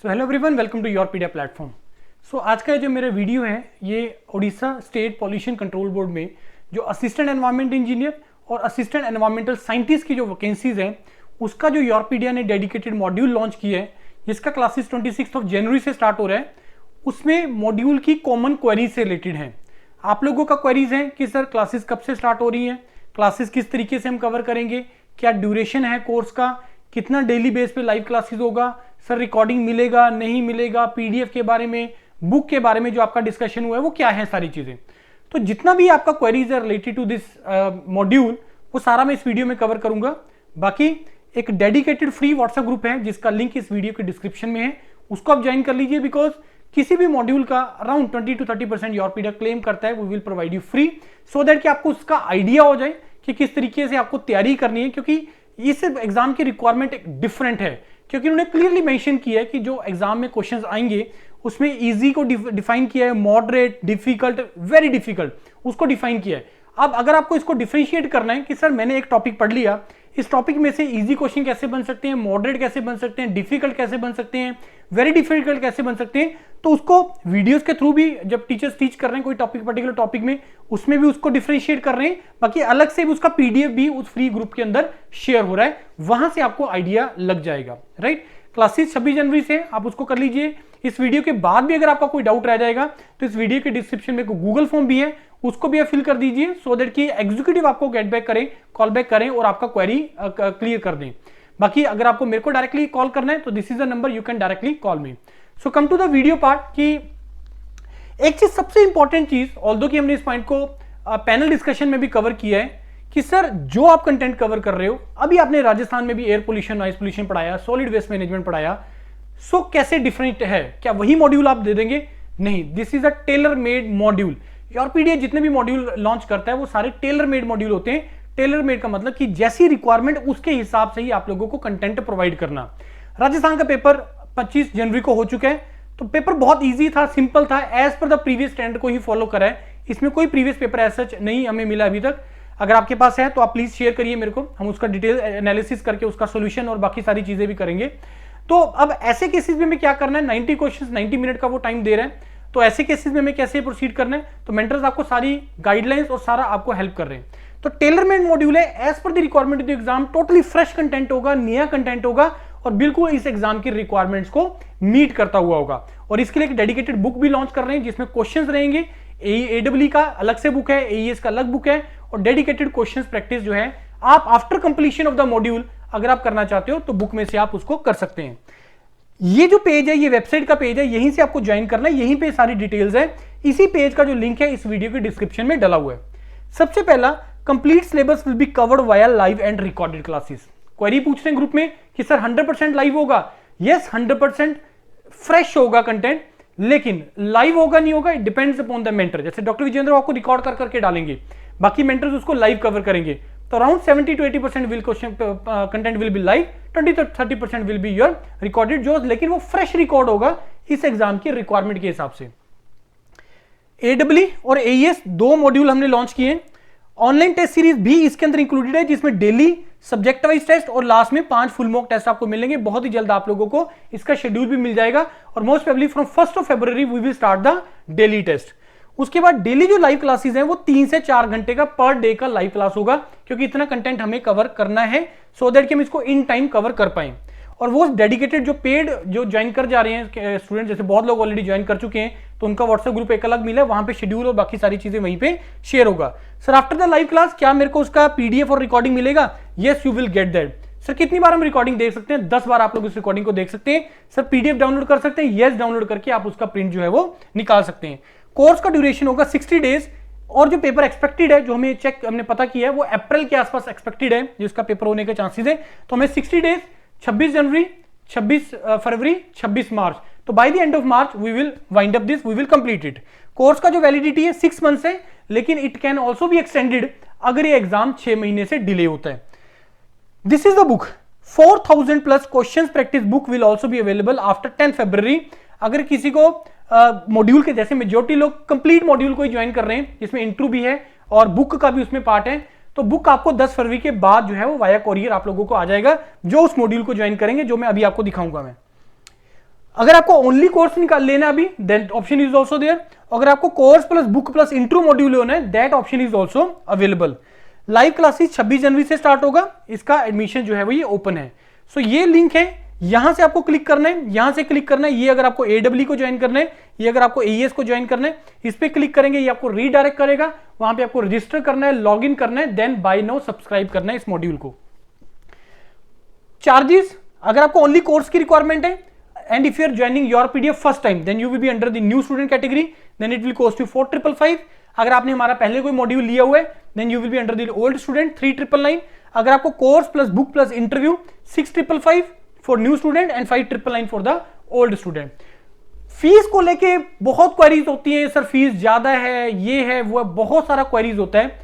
So hello everyone, welcome to Yourpedia platform. So आज का जो मेरा वीडियो है ये Orissa state pollution control board में जो असिस्टेंट एनवायरमेंट इंजीनियर और असिस्टेंट एनवायरमेंटल साइंटिस्ट की जो वैकेंसीज हैं उसका जो योरपीडिया ने डेडिकेटेड मॉड्यूल लॉन्च किया है, जिसका क्लासेस 26 जनवरी से स्टार्ट हो रहा है। उसमें मॉड्यूल की कॉमन क्वेरीज से रिलेटेड हैं। आप लोगों का क्वेरीज हैं कि सर क्लासेस कब से स्टार्ट हो रही हैं, क्लासेस किस तरीके से हम कवर करेंगे, क्या ड्यूरेशन है कोर्स का, कितना डेली बेस पे लाइव क्लासेस होगा, सर रिकॉर्डिंग मिलेगा नहीं मिलेगा, पीडीएफ के बारे में, बुक के बारे में जो आपका डिस्कशन हुआ है वो क्या है, सारी चीजें। तो जितना भी आपका क्वेरीज है रिलेटेड टू दिस मॉड्यूल वो सारा मैं इस वीडियो में कवर करूंगा। बाकी एक डेडिकेटेड फ्री व्हाट्सएप ग्रुप है जिसका लिंक इस वीडियो के डिस्क्रिप्शन में है, उसको आप ज्वाइन कर लीजिए। बिकॉज किसी भी मॉड्यूल का अराउंड 20 to 30% योरपीडिया क्लेम करता है, we will provide you free, so that कि आपको उसका आइडिया हो जाए कि किस तरीके से आपको तैयारी करनी है। क्योंकि इस एग्जाम की रिक्वायरमेंट एक डिफरेंट है, क्योंकि उन्होंने क्लियरली मेंशन किया है कि जो एग्जाम में क्वेश्चंस आएंगे उसमें इजी को डिफाइन किया है, मॉडरेट, डिफिकल्ट, वेरी डिफिकल्ट उसको डिफाइन किया है। अब अगर आपको इसको डिफरेंशिएट करना है कि सर मैंने एक टॉपिक पढ़ लिया, इस टॉपिक में से इजी क्वेश्चन कैसे बन सकते हैं, मॉडरेट कैसे बन सकते हैं, डिफिकल्ट कैसे बन सकते हैं, वेरी डिफिकल्ट कैसे बन सकते हैं, तो उसको वीडियोस के थ्रू भी जब टीचर्स टीच कर रहे हैं कोई टॉपिक पर्टिकुलर टॉपिक में, उसमें भी उसको डिफरेंशिएट कर रहे हैं। बाकी अलग से भी उसका पीडीएफ भी उस फ्री ग्रुप के अंदर शेयर हो रहा है, वहां से आपको आइडिया लग जाएगा। राइट, क्लासेस 26 जनवरी से आप उसको कर लीजिए। इस वीडियो के बाद भी अगर आपका कोई डाउट रह जाएगा तो इस वीडियो के डिस्क्रिप्शन में गूगल फॉर्म भी है, उसको भी आप फिल कर दीजिए, सो दैट कि एग्जीक्यूटिव आपको गेट बैक करें, कॉल बैक करें और आपका क्वेरी क्लियर कर दें। बाकी अगर आपको मेरे को डायरेक्टली कॉल करना है तो this is the number, you can directly call me. So come to the video part कि एक चीज, सबसे इंपॉर्टेंट चीज, ऑल्दो कि हमने इस पॉइंट को पैनल डिस्कशन में भी कवर किया है कि सर जो आप कंटेंट कवर कर रहे हो, अभी आपने राजस्थान में भी एयर पोल्यूशन, नॉइज पोल्यूशन पढ़ाया, सॉलिड वेस्ट मैनेजमेंट पढ़ाया, सो कैसे डिफरेंट है, क्या वही मॉड्यूल आप दे देंगे? नहीं, this is a tailor made module. Yourpedia जितने भी मॉड्यूल लॉन्च करता है वो सारे टेलर मेड मॉड्यूल होते हैं। टेलर मेड का मतलब कि जैसी रिक्वायरमेंट उसके हिसाब से ही आप लोगों को कंटेंट प्रोवाइड करना। राजस्थान का पेपर 25 जनवरी को हो चुका है, तो पेपर बहुत इजी था, सिंपल था, as per the previous standard को ही फॉलो करा है। इसमें कोई प्रीवियस पेपर एज सच नहीं हमें मिला अभी तक। अगर आपके पास है तो आप प्लीज शेयर करिए मेरे को, हम उसका डिटेल एनालिसिस करके उसका सोल्यूशन और बाकी सारी चीजें भी करेंगे। तो अब ऐसे केसेस में हमें क्या करना है, 90 क्वेश्चंस 90 मिनट का वो टाइम दे रहे हैं, तो ऐसे केसेस में हमें कैसे प्रोसीड करना है, तो मेंटर्स आपको सारी गाइडलाइंस और सारा आपको हेल्प कर रहे हैं। तो टेलर मेड मॉड्यूल है, as per the requirement of the exam, totally fresh content होगा, नया कंटेंट होगा और बिल्कुल इस एग्जाम की रिक्वायरमेंट्स को मीट करता हुआ होगा। और इसके लिए एक डेडिकेटेड बुक भी लॉन्च कर रहे हैं जिसमें क्वेश्चंस रहेंगे, एडब्ल्यू का अलग से बुक है, एईएस का अलग बुक है, और डेडिकेटेड क्वेश्चंस प्रैक्टिस जो है आप after completion of the module अगर आप करना चाहते हो तो बुक में से आप उसको कर सकते हैं। ये जो पेज है, ये वेबसाइट का पेज है, यहीं से आपको ज्वाइन करना है, यहीं पे सारी डिटेल्स है। इसी पेज का जो लिंक है इस वीडियो के डिस्क्रिप्शन में डला हुआ है। सबसे पहला, complete syllabus will be covered via live and recorded classes. Query पूछ रहे हैं ग्रुप में कि सर 100% लाइव होगा? यस, 100% फ्रेश होगा कंटेंट, लेकिन लाइव होगा नहीं होगा, it depends upon the mentor. जैसे डॉक्टर विजेंद्र आपको रिकॉर्ड कर करके डालेंगे, बाकी मेंटर्स उसको लाइव कवर करेंगे, तो around 70 to 80% will question content will be live, 20 to 30% will be your recorded, जो लेकिन वो फ्रेश रिकॉर्ड होगा इस एग्जाम की रिक्वायरमेंट के हिसाब से। एडब्ल्यू और एईएस दो मॉड्यूल हमने लॉन्च किए। ऑनलाइन टेस्ट सीरीज भी इसके अंदर इंक्लूडेड है, जिसमें डेली सब्जेक्ट वाइज टेस्ट और लास्ट में 5 फुल मॉक टेस्ट आपको मिलेंगे। बहुत ही जल्द आप लोगों को इसका शेड्यूल भी मिल जाएगा और most probably from 1 February we will start the daily test. उसके बाद डेली जो लाइव क्लासेस हैं वो 3 से 4 घंटे का पर डे का लाइव क्लास होगा, क्योंकि इतना कंटेंट हमें कवर करना है, सो दैट कि हम इसको इन टाइम कवर कर पाए। और वो डेडिकेटेड जो पेड जो ज्वाइन कर जा रहे हैं स्टूडेंट, जैसे बहुत लोग ऑलरेडी ज्वाइन कर चुके हैं, तो उनका व्हाट्सएप ग्रुप एक अलग मिला है, वहां पे शेड्यूल और बाकी सारी चीजें वहीं पे शेयर होगा। Sir after the live class क्या मेरे को उसका पीडीएफ और रिकॉर्डिंग मिलेगा? Yes, you will get that. Sir कितनी बार हम रिकॉर्डिंग देख सकते हैं? 10 बार आप लोग इस रिकॉर्डिंग को देख सकते हैं। सर पीडीएफ डाउनलोड कर सकते हैं? यस, डाउनलोड करके आप उसका प्रिंट जो है वो निकाल सकते हैं। कोर्स का ड्यूरेशन होगा 60 डेज, और जो पेपर एक्सपेक्टेड है, जो हमें चेक हमने पता किया है, वो अप्रैल के आसपास एक्सपेक्टेड है जिसका पेपर होने के चांसेस है। तो हमें 60 डेज, 26 जनवरी, 26 फरवरी, 26 मार्च, तो by the end of March we will wind up this, we will complete it. Course का जो वैलिडिटी है 6 मंथ्स है, लेकिन it can also be extended अगर ये एग्जाम 6 महीने से डिले होता है। This is the book, 4000 plus question practice book will also be available after 10 February. अगर किसी को मॉड्यूल के, जैसे मेजोरिटी लोग कंप्लीट मॉड्यूल को ही ज्वाइन कर रहे हैं जिसमें इंट्रो भी है और बुक का भी उसमें पार्ट है, तो बुक आपको 10 फरवरी के बाद जो है वो वाया कोरियर आप लोगों को आ जाएगा, जो उस मॉड्यूल को ज्वाइन करेंगे, जो मैं अभी आपको दिखाऊंगा। मैं अगर आपको ओनली कोर्स निकाल लेना अभी, then option is also there. अगर आपको course plus book plus intro module होना है, that option is also available. Live classes 26 जनवरी से स्टार्ट होगा, इसका एडमिशन जो है वो ये ओपन है। सो ये लिंक है, यहां से आपको क्लिक करना है, यहां से क्लिक करना है। ये अगर आपको AEE को ज्वाइन करना है, ये अगर आपको AES को ज्वाइन करना है, इस पे क्लिक करेंगे, ये आपको रीडायरेक्ट करेगा, वहां पे आपको रजिस्टर करना है, लॉग इन करना है, देन बाय नाउ सब्सक्राइब करना है इस मॉड्यूल को। चार्जेस, अगर आपको ओनली कोर्स की रिक्वायरमेंट है and if you are joining your PDF first time, then you will be under the new student category, then it will cost you 4,555। अगर आपने हमारा पहले कोई मॉड्यूल लिया हुआ है, then you will be under the old student 3,999। अगर आपको course plus book plus interview 6,555 for new student and 5,999 for the old student. Fees को लेके बहुत क्वेरीज होती है, सर फीस ज्यादा है, ये है वो है, बहुत सारा क्वेरीज होता है।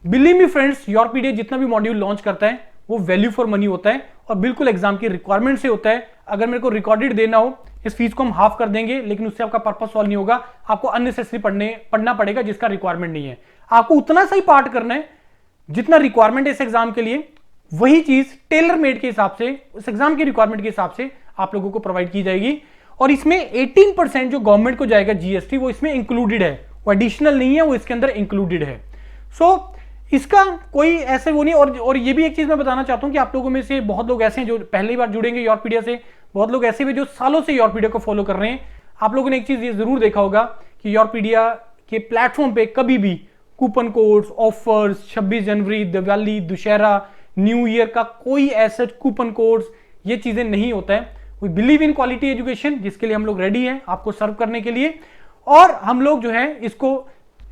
Believe me friends, your PDF जितना भी मॉड्यूल लॉन्च करता है वो वैल्यू फॉर मनी होता है और बिल्कुल एग्जाम की रिक्वायरमेंट से होता है। अगर मेरे को रिकॉर्डेड देना हो, इस फीस को हम हाफ कर देंगे, लेकिन उससे आपका पर्पस सॉल्व नहीं होगा, आपको अननेसेसरी पढ़ना पड़ेगा जिसका रिक्वायरमेंट नहीं है। आपको उतना सही पार्ट करना है जितना रिक्वायरमेंट है इस एग्जाम के लिए, वही चीज टेलर मेड के हिसाब से, उस एग्जाम की रिक्वायरमेंट के हिसाब से आप लोगों को प्रोवाइड की जाएगी। और इसमें 18% जो गवर्नमेंट को जाएगा जीएसटी, वो इसमें इंक्लूडेड है, वो एडिशनल नहीं है, वो इसके अंदर इंक्लूडेड है। सो इसका कोई ऐसे वो नहीं। और ये भी एक चीज मैं बताना चाहता हूं कि आप लोगों में से बहुत लोग ऐसे हैं जो पहली बार जुड़ेंगे योरपीडिया से, बहुत लोग ऐसे भी जो सालों से योरपीडिया को फॉलो कर रहे हैं। आप लोगों ने एक चीज ये जरूर देखा होगा कि योरपीडिया के प्लेटफॉर्म पे कभी भी कूपन कोड्स, ऑफर्स, 26 जनवरी, दिवाली, दुशहरा, न्यू ईयर का कोई ऐसा कूपन कोड्स, ये चीजें नहीं होता है। We believe in quality education, जिसके लिए हम लोग रेडी हैं आपको सर्व करने के लिए। और हम लोग जो है इसको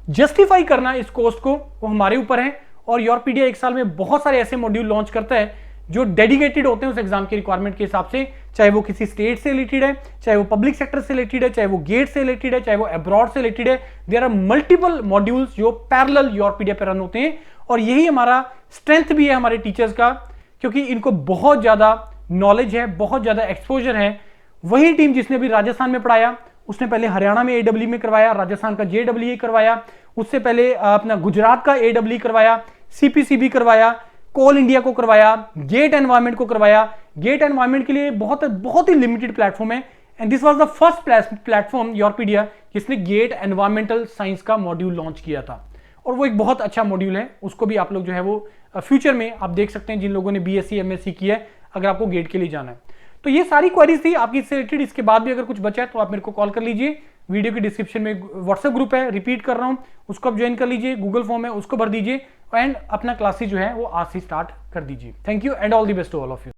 जस्टिफाई करना, इस कॉस्ट को, वो हमारे ऊपर है। और योरपीडिया एक साल में बहुत सारे ऐसे मॉड्यूल लॉन्च करता है जो डेडिकेटेड होते हैं उस एग्जाम की रिक्वायरमेंट के हिसाब से, चाहे वो किसी स्टेट से रिलेटेड है, चाहे वो पब्लिक सेक्टर से रिलेटेड है, चाहे वो गेट से रिलेटेड है, चाहे वो अब्रॉड से रिलेटेड है। देयर आर मल्टीपल मॉड्यूल्स जो पैरेलल योरपीडिया पे रन होते हैं। और यही हमारा स्ट्रेंथ भी है हमारे टीचर्स का, क्योंकि इनको बहुत ज्यादा नॉलेज है, बहुत ज्यादा एक्सपोजर है। वही टीम जिसने भी राजस्थान में पढ़ाया, उसने पहले हरियाणा में AEE में करवाया, राजस्थान का JEE करवाया, उससे पहले अपना गुजरात का AEE करवाया, CPCB करवाया, कोल इंडिया को करवाया, गेट एनवायरमेंट को करवाया। गेट एनवायरमेंट के लिए बहुत ही लिमिटेड प्लेटफॉर्म है, and this was the first platform Yourpedia जिसने गेट एनवायरमेंटल साइंस का मॉड्यूल लॉन्च किया था। और वो एक बहुत अच्छा मॉड्यूल है, उसको भी आप लोग जो है वो फ्यूचर में आप देख सकते हैं, जिन लोगों ने BSc MSc किया है, अगर आपको गेट के लिए जाना है। तो ये सारी क्वेरीज थी आपकी इससे रिलेटेड। इसके बाद भी अगर कुछ बचा है तो आप मेरे को कॉल कर लीजिए। वीडियो की डिस्क्रिप्शन में व्हाट्सएप ग्रुप है, रिपीट कर रहा हूं, उसको आप ज्वाइन कर लीजिए। गूगल फॉर्म है, उसको भर दीजिए एंड अपना क्लासेस जो है वो आज से स्टार्ट कर दीजिए। Thank you and all the best to all of you.